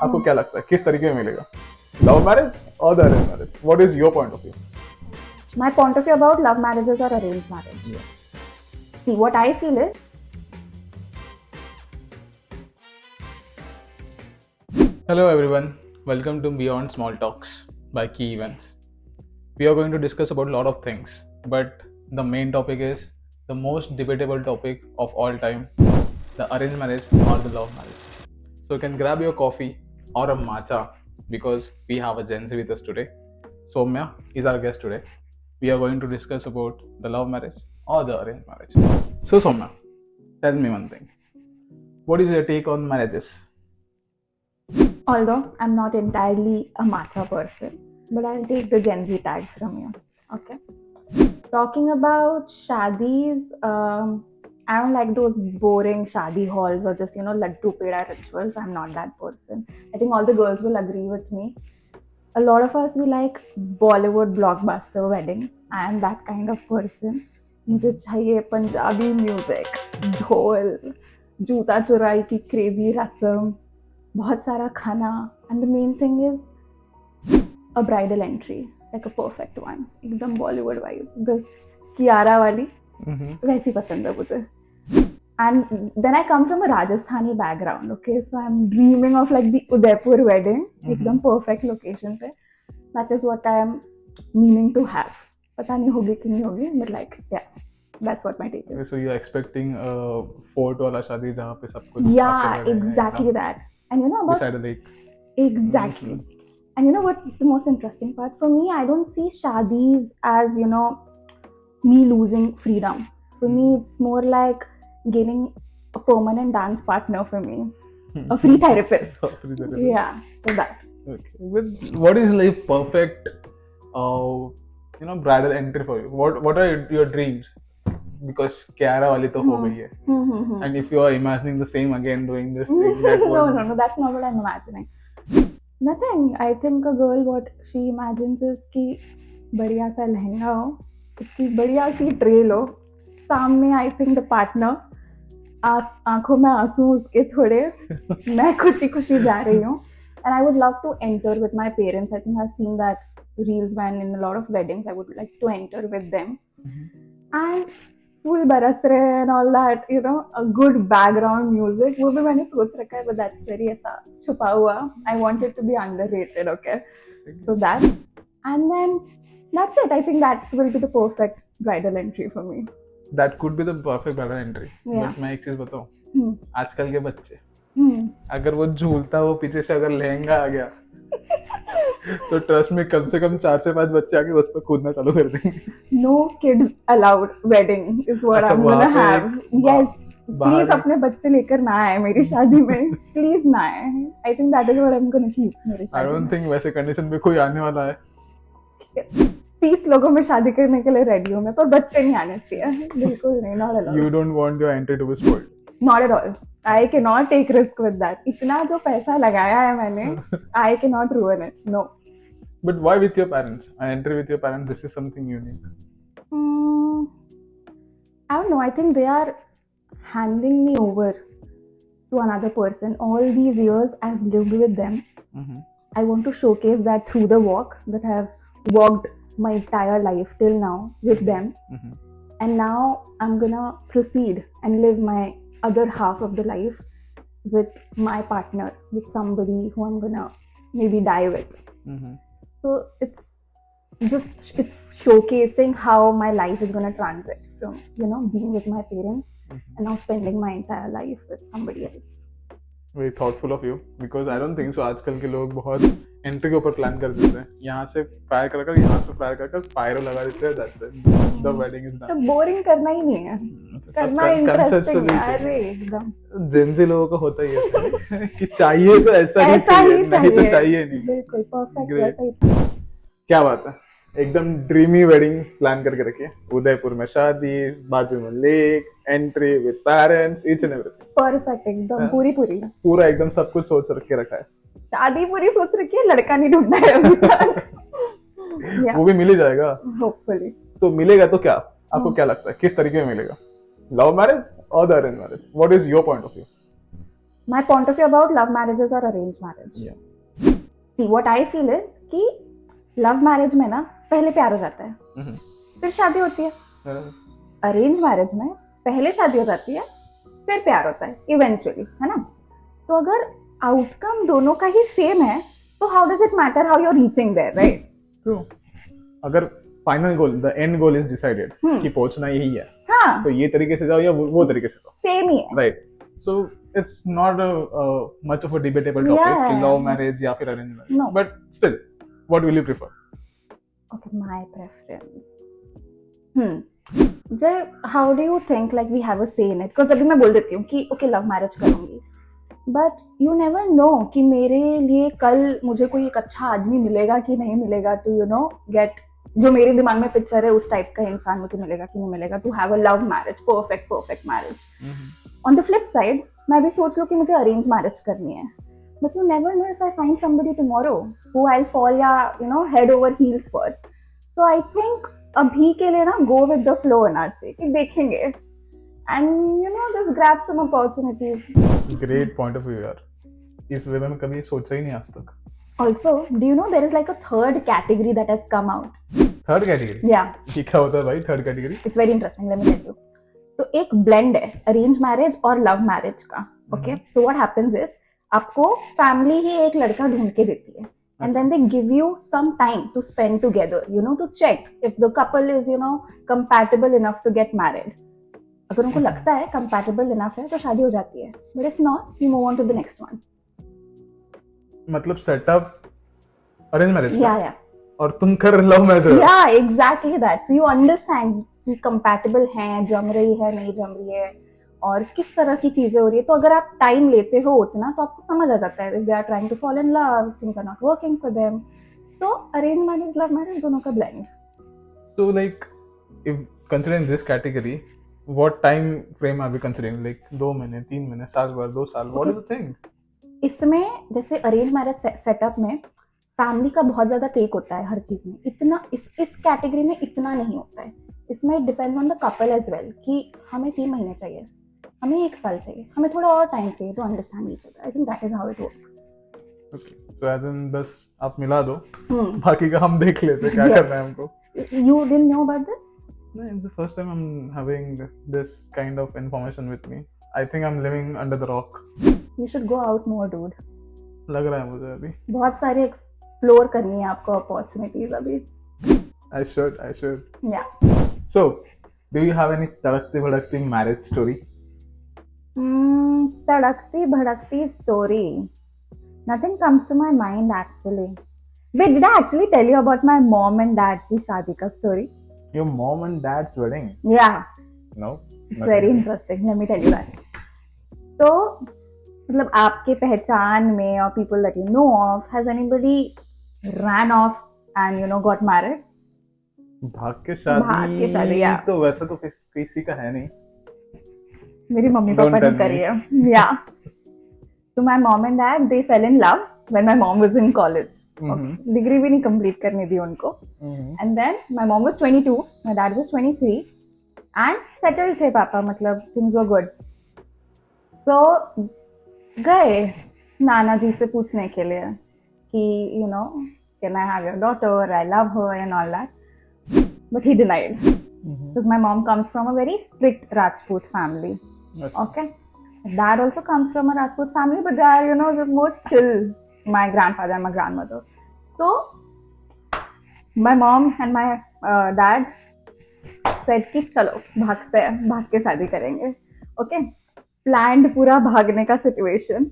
आपको क्या लगता है किस तरीके में मिलेगा, लव मैरिज और the arrange marriage? What is your point of view? My point of view about love marriages or arranged marriage. See, what I feel is, Hello everyone, welcome to Beyond Small Talks by Key Events. We are going to discuss about a lot of things, but the main topic is the most debatable topic of all time, the arranged marriage or the love marriage. So you can grab your coffee or a matcha because we have a Gen Z with us today. Soumya is our guest today. We are going to discuss about the love marriage or the arranged marriage. So Soumya, tell me one thing. What is your take on marriages? although I'm not entirely a matcha person, but I'll take the Gen Z tag from you. Okay. Talking about shadis, I don't like those boring shadi halls or just, laddu peda rituals. I'm not that person. I think all the girls will agree with me. A lot of us, we like Bollywood blockbuster weddings. I am that kind of person. मुझे चाहिए Punjabi music, ढोल, जूता चुराई की crazy रस्म, बहुत सारा खाना, and the main thing is a bridal entry, like a perfect one, एकदम Bollywood vibe, the कियारा वाली, वैसी पसंद है मुझे. And then I come from a Rajasthani background, okay, so I'm dreaming of like the Udaipur wedding, एकदम perfect location पे. That is what I am meaning to have. पता नहीं होगी कि नहीं होगी, but like yeah, that's what my take is. So you're expecting a fort वाला शादी जहाँ पे सब कुछ Yeah, exactly that. And you know about beside a lake. exactly. And you know what's the most interesting part? For me, I don't see shadis as, me losing freedom. For me, it's more like gaining a permanent dance partner for me. A free therapist. Yeah, so that. Okay. But what is like perfect, bridal entry for you? What are your dreams? Because Kiara wali to ho gayi hai. And if you are imagining the same again doing this thing, that No, that's not what I'm imagining. Nothing. I think a girl, what she imagines is कि बढ़िया सा लहंगा हो, उसकी बढ़िया सी trail हो, सामने I think the partner, आंखों में आंसू उसके थोड़े, मैं खुशी खुशी जा रही हूँ. And I would love to enter with my parents. I think I've seen that reels when in a lot of weddings I would like to enter with them. And फूल बरस रहे हैं and all that, a good background music. वो भी मैंने सोच रखा है, but that's very ऐसा छुपा हुआ. I want it to be underrated, okay? So that. And then that's it. I think that will be the perfect bridal entry for me. That could be the perfect bridal entry. Yeah. But मैं एक चीज बताऊँ, आजकल के बच्चे अगर वो झूलता वो पीछे से अगर लहंगा आ गया तो ट्रस्ट में कम से कम 4 से 5 बच्चे आके उस पर कूदना चालू कर देंगे. No kids allowed wedding is what I'm gonna have. Yes, please अपने बच्चे लेकर ना आए मेरी शादी में, please ना आए. I think that is what I'm gonna keep मेरी शादी I don't think वैसे कंडीशन पे कोई आने वाला है. 30 लोगों में शादी करने के लिए रेडी हूँ मैं, पर बच्चे नहीं आने चाहिए, बिल्कुल नहीं, not allowed. You don't want your entry to be spoiled. Not at all. I cannot take risk with that. इतना जो पैसा लगाया है मैंने, I cannot ruin it. No. But why with your parents? An entry with your parents, this is something unique. I don't know. I think they are handing me over to another person. All these years I've lived with them. I want to showcase that through the walk that I've walked my entire life till now with them. And now I'm gonna proceed and live my other half of the life with my partner, with somebody who I'm gonna maybe die with. So it's showcasing how my life is gonna transit from being with my parents and now spending my entire life with somebody else. Very thoughtful of you, because I don't think so. आजकल के लोग बहुत entry के ऊपर plan कर देते हैं. यहाँ से फायर कर यहाँ से फायर कर पायरो लगा देते हैं. That's it. The wedding is done. तो बोरिंग करना ही नहीं है, करना इंटरेस्टिंग है. अरे एकदम जेंजी लोगों का होता ही है कि चाहिए तो ऐसा ही चाहिए, नहीं तो चाहिए नहीं. बिल्कुल परफेक्ट वैसा ही चाहिए. क्या बात है, एकदम ड्रीमी वेडिंग प्लान करके रखिए. उदयपुर में शादी, बाजू में lake, entry with parents, each and everything perfect, एकदम पूरा एकदम सब कुछ सोच रख रखा है. शादी पूरी सोच रखी है, लड़का नहीं ढूंढा है अभी तक. वो भी मिल ही जाएगा होपफुली. तो मिलेगा तो क्या, आपको क्या लगता है किस तरीके में मिलेगा, लव मैरिज और the arrange marriage? What is your point of view? my point of view about love marriages or arranged marriage. Yeah. See, what I feel is कि love marriage में ना पहले प्यार हो जाता है, फिर शादी होती है. अरेंज मैरिज में पहले शादी हो जाती है, फिर प्यार होता है इवेंचुअली, है ना. तो अगर आउटकम दोनों का ही सेम है, तो how does it matter how you are reaching there, right? True. अगर final goal, the end goal is decided कि पहुंचना यही है, हाँ, तो ये तरीके से जाओ या वो तरीके से जाओ, सेम ही है, right. So it's not much of a debatable topic कि लव मैरिज या फिर arrange marriage, No. But still what will you prefer? Okay, my preference. Jay, how do you think like we have a say in it? Because अभी मैं बोल देती हूँ कि okay love marriage करूंगी, बट यू नेवर नो कि मेरे लिए कल मुझे कोई एक अच्छा आदमी मिलेगा कि नहीं मिलेगा, टू यू नो गेट, जो मेरे दिमाग में पिक्चर है उस टाइप का इंसान मुझे मिलेगा कि नहीं मिलेगा, to have a love marriage, perfect marriage. On the flip side मैं भी सोच लूँ कि मुझे अरेंज मैरिज करनी है, but you never know if I find somebody tomorrow who I fall या you know head over heels for. So I think अभी के लिए ना गो विद द फ्लो होना चाहिए कि देखेंगे, and you know just grab some opportunities. Great point of view यार. इस वे में मैं कभी सोचा ही नहीं आज तक. Also, do you know there is like a third category that has come out? Third category? Yeah, ये क्या होता है भाई third category? it's very interesting. Let me tell you. तो एक blend है अरेंज मैरिज और लव मैरिज का. Okay, so what happens is आपको फैमिली ही एक लड़का ढूंढ के देती है, and then they give you some time to spend together, you know, to check if the couple is, you know, compatible enough to get married. अगर उनको लगता है compatible enough है तो शादी हो जाती है, but if not, you move on to the next one. मतलब setup arrange marriage Yeah, yeah. और तुम कर love marriage. Yeah, exactly that. So you understand कि compatible हैं, जम रही है, नहीं जम रही है, और किस तरह की चीजें हो रही है. तो अगर आप टाइम लेते हो उतना तो आपको समझ आ जाता है if they are trying to fall in love, things are not working for them. So arranged marriage, love marriage, दोनों का blend. So like if considering this category, what time frame are we considering? Like 2 महीने, 3 महीने, साल भर, 2 साल? What is the thing? इसमें जैसे arrange marriage setup में फैमिली का बहुत ज्यादा टेक होता है हर चीज में, इतना इस कैटेगरी में इतना नहीं होता है. इसमें depend on the couple as well कि हमें 3 महीने चाहिए, हमें 1 साल चाहिए, हमें थोड़ा और टाइम चाहिए to understand each other. I think that is how it works. Okay. So as in बस आप मिला दो, बाकी का हम देख लेते क्या करना है हमको. You didn't know about this? No, it's the first time I'm having this kind of information with me. I think I'm living under the rock. You should go out more, dude. लग रहा है मुझे अभी. बहुत सारी explore करनी है आपको अपॉर्चुनिटीज अभी. I should. Yeah. So, do you have any तड़कती भड़कती marriage story? तड़कती भड़कती story. Nothing comes to my mind actually. Wait, did I actually tell you about my mom and dad की शादी का story? Your mom and dad's wedding? Yeah. No. It's very interesting. Let me tell you that. तो मतलब आपके पहचान में और people that you know of, has anybody ran off and you know got married? भाग के भाग के शादी, yeah. तो वैसा तो किसी का है नहीं. मेरी मम्मी Don't पापा ने tell करी me. है. Yeah. So my mom and dad, they fell in love when my mom was in college. Degree भी नहीं complete करने दी उनको. And then my mom was 22, my dad was 23, and settled थे पापा, मतलब things were good. So गए नाना जी से पूछने के लिए कि you know, can I have your daughter? I love her and all that. But he denied. Because my mom comes from a very strict Rajput family. Okay. Dad also comes from a Rajput family, but they are, you know, more chill. My grandfather and my grandmother. So, my mom and my dad said कि चलो भागते हैं, भाग के शादी करेंगे. Okay. Planned पूरा भागने का situation.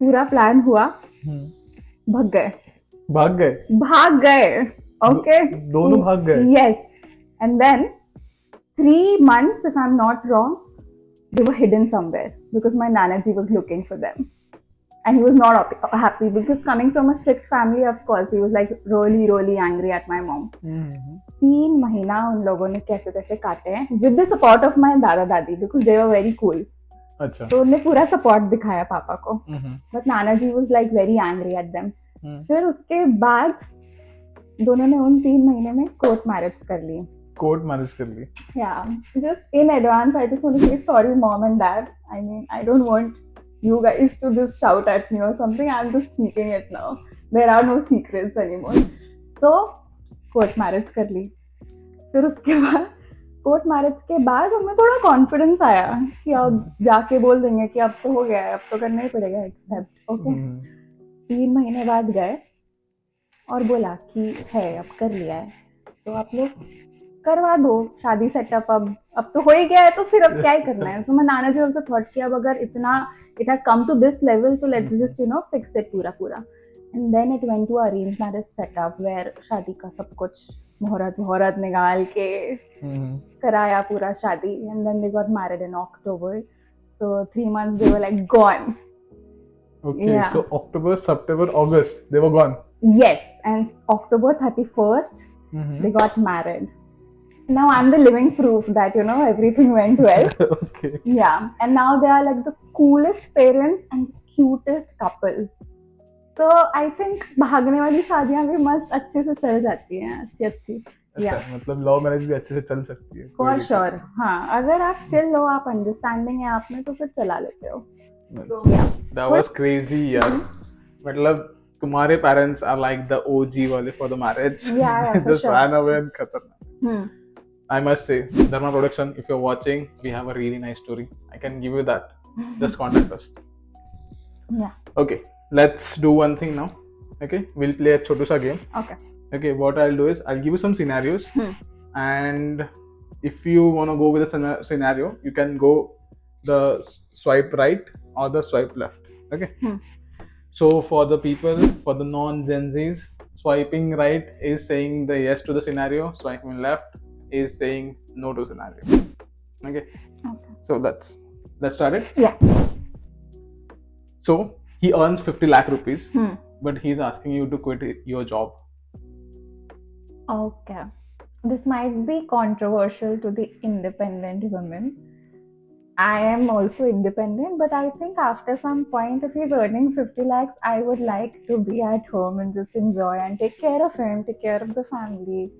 पूरा plan हुआ. भाग गए. Okay. दोनों भाग गए. Yes. And then 3 months, if I'm not wrong, they were hidden somewhere because my Nanaji was looking for them. And he was not happy because coming from a strict family, of course, he was like really angry at my mom. 3 महीना उन लोगों ने कैसे कैसे काटे हैं with the support of my दादा दादी because they were very cool. अच्छा. तो उन्हें पूरा support दिखाया पापा को. But Nanaji was like very angry at them. फिर उसके बाद दोनों ने उन 3 महीने में कोर्ट मैरिज कर ली. Yeah, just in advance, I just want to say sorry, mom and dad. I mean, I don't want you guys to just shout at me or something. I'm just speaking it now. There are no secrets anymore. So court marriage कर ली. फिर उसके बाद court marriage के बाद हमें थोड़ा confidence आया कि अब जाके बोल देंगे कि अब तो हो गया है, अब तो करना ही पड़ेगा एक्सेप्ट. ओके 3 महीने बाद गए और बोला कि है अब कर लिया है तो आप लोग करवा दो शादी सेटअप. अब तो हो ही गया है तो फिर अब क्या ही करना है. सो मैं नाना जी ऑल्सो थॉट कि अब अगर इतना it has come to this level तो let's just you know fix it पूरा. And then it went to arrange marriage setup where शादी का सब कुछ मुहूर्त निकाल के कराया पूरा शादी. And then they got married in October. So 3 months they were like gone. Okay, Yeah. so October, September, August, they were gone. Yes, and October 31st they got married. Now I'm the living proof that you know everything went well. Okay. Yeah, and now they are like the coolest parents and cutest couple. So I think भागने वाली शादियां भी मस्त अच्छे से चल जाती हैं, अच्छी. अच्छा, मतलब लव मैरिज भी अच्छे से चल सकती है. For sure. हाँ, अगर आप चिल हो, आप अंडरस्टैंडिंग है आप में तो फिर चला लेते हो. So yeah. That was crazy यार. मतलब तुम्हारे parents are like the OG वाले for the marriage. Yeah, for Just sure. ran away and खतरनाक. I must say, Dharma Production, if you're watching, we have a really nice story. I can give you that. Just contact us. Yeah. Okay, let's do one thing now. Okay, we'll play a chotu sa game. Okay. Okay, what I'll do is I'll give you some scenarios, and if you want to go with a scenario, you can go the swipe right or the swipe left. Okay. So for the people, for the non-Gen Zs, swiping right is saying the yes to the scenario. Swiping left is saying no to scenario. Okay. So let's start it. Yeah. So he earns 50 lakh rupees, but he's asking you to quit your job. Okay. This might be controversial to the independent women. I am also independent, but I think after some point, if he's earning 50 lakhs, I would like to be at home and just enjoy and take care of him, take care of the family.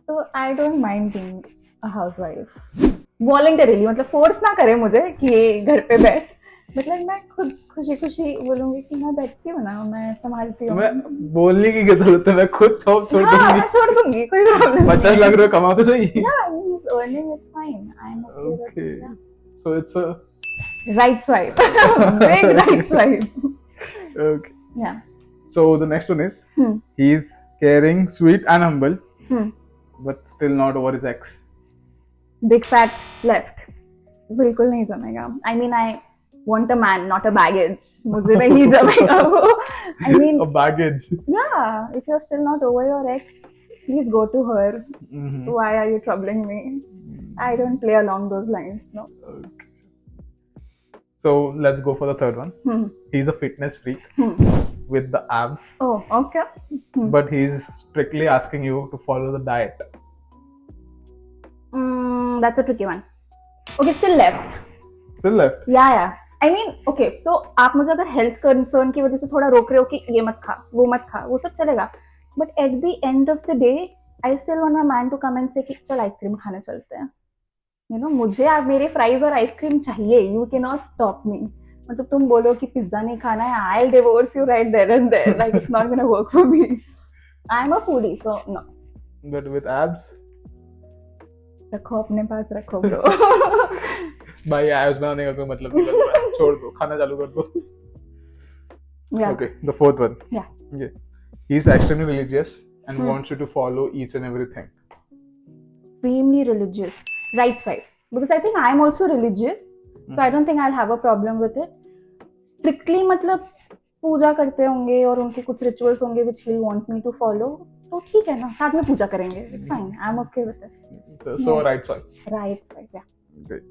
So I don't mind being a housewife. Voluntarily, मतलब force ना करे मुझे कि ये घर पे बैठ. मतलब मैं खुद खुशी बोलूंगी कि मैं बैठती हूँ ना, मैं संभालती हूँ. मैं बोलने की क्या जरूरत है, मैं खुद जॉब छोड़ हाँ, दूंगी. मैं छोड़ दूंगी, कोई प्रॉब्लम 50 लाख रुपए कमा तो सही. Yeah, I mean, he's earning, it's fine. I'm okay with Okay. it. Yeah. So it's a Right swipe. Big right swipe. okay. Yeah. So the next one is he's caring, sweet and humble, but still not over his ex. Big fat left. बिल्कुल नहीं जमेगा. I mean, I want a man, not a baggage. मुझे नहीं जमेगा वो. I mean, A baggage. yeah. If you're still not over your ex, please go to her. Why are you troubling me? I don't play along those lines. No. Okay. So let's go for the third one. He's a fitness freak with the abs. Oh, okay. But he's strictly asking you to follow the diet. That's a tricky one. Okay, still left. Still left? Yeah. I mean, okay, so आप मुझे अगर health concern की वजह से थोड़ा रोक रहे हो कि ये मत खा, वो सब चलेगा. But at the end of the day, I still want a man to come and say कि चल आइसक्रीम खाने चलते हैं. You know, मुझे आप मेरे फ्राइज और आइसक्रीम चाहिए. You cannot stop me. मतलब तुम बोलो कि पिज्जा नहीं खाना है, I'll divorce you right there and there. Like it's not gonna work for me. I'm a foodie, so no. But with abs? रखो अपने पास रखो ब्रो. भाई abs बनाने का कोई मतलब नहीं करता है. छोड़ दो, खाना चालू कर दो. Yeah. Okay, the fourth one. Yeah. Okay. He's extremely religious and wants you to follow each and everything. Extremely religious. Right swipe. Because I think I'm also religious. So I don't think I'll have a problem with it. Strictly मतलब पूजा करते होंगे और उनके कुछ rituals होंगे which he'll want me to follow. तो ठीक है ना, साथ में पूजा करेंगे. It's fine. I'm okay with it. So right swipe. Right swipe, yeah. Great.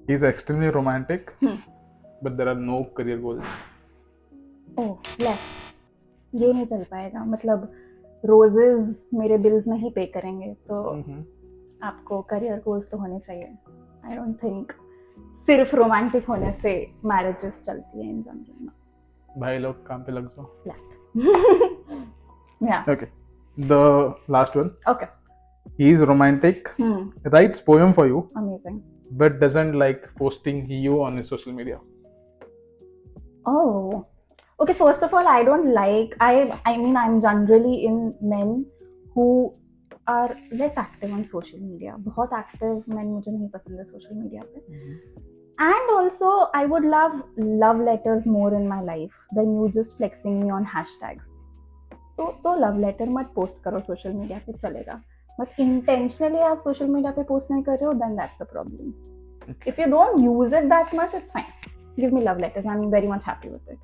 He's extremely romantic, but there are no career goals. Oh, left. ये नहीं चल पाएगा. मतलब roses मेरे bills नहीं pay करेंगे तो आपको career goals तो होने चाहिए. I don't think सिर्फ रोमांटिक होने से मैरिजेस चलती है इन जनरल में. भाई लोग काम पे लग जाओ. Yeah. Okay. The last one. Okay. He's romantic, writes poem for you, Amazing. but doesn't like posting you on his social media. Oh, okay. First of all, I don't like. I mean, I'm generally in men who are less active on social media. बहुत active men मुझे नहीं पसंद है social media पे. And also, I would love letters more in my life than you just flexing me on hashtags. तो love letter मत post करो social media पे चलेगा. But intentionally आप social media पे post नहीं कर रहे हो, then that's a problem. Okay. If you don't use it that much, it's fine. Give me love letters. I'm very much happy with it.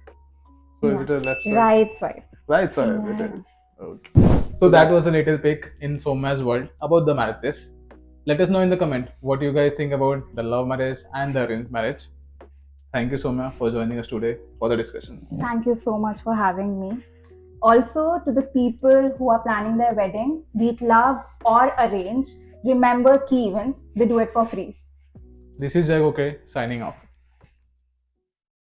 So is it a left side? Right swipe. Right side, Yeah. it is. Okay. So that was a little pick in Soumya's world about the marriages. Let us know in the comment what you guys think about the love marriage and the arranged marriage. Thank you, Soumya, for joining us today for the discussion. Thank you so much for having me. Also, to the people who are planning their wedding, be it love or arranged, remember key events, they do it for free. This is Jai Gokre signing off.